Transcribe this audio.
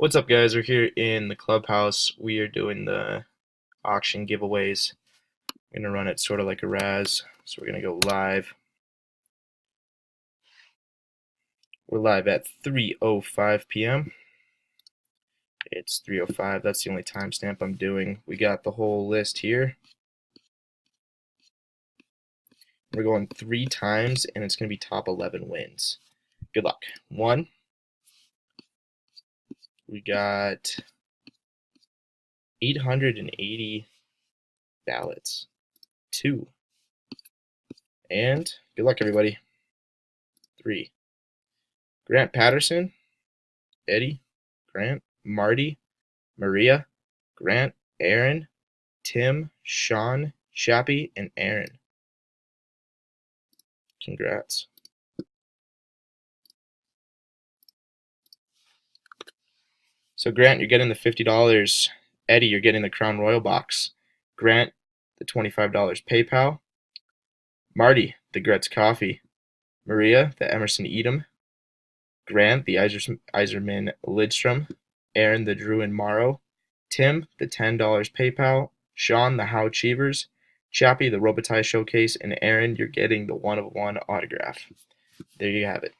What's up, guys? We're here in the clubhouse. We are doing the auction giveaways. I'm going to run it sort of like a Raz. So we're going to go live. We're live at 3:05 p.m. It's 3:05. That's the only timestamp I'm doing. We got the whole list here. We're going 3 times, and it's going to be top 11 wins. Good luck. 1. We got 880 ballots. 2. And good luck, everybody. 3. Grant Patterson, Eddie, Grant, Marty, Maria, Grant, Aaron, Tim, Sean, Shappy, and Aaron. Congrats. So Grant, you're getting the $50. Eddie, you're getting the Crown Royal box. Grant, the $25 PayPal. Marty, the Gretz coffee. Maria, the Emerson Edom. Grant, the Iserman Lidstrom. Aaron, the Drew and Morrow. Tim, the $10 PayPal. Sean, the How Cheevers. Chappie, the Robitaille Showcase. And Aaron, you're getting the 1-of-1 autograph. There you have it.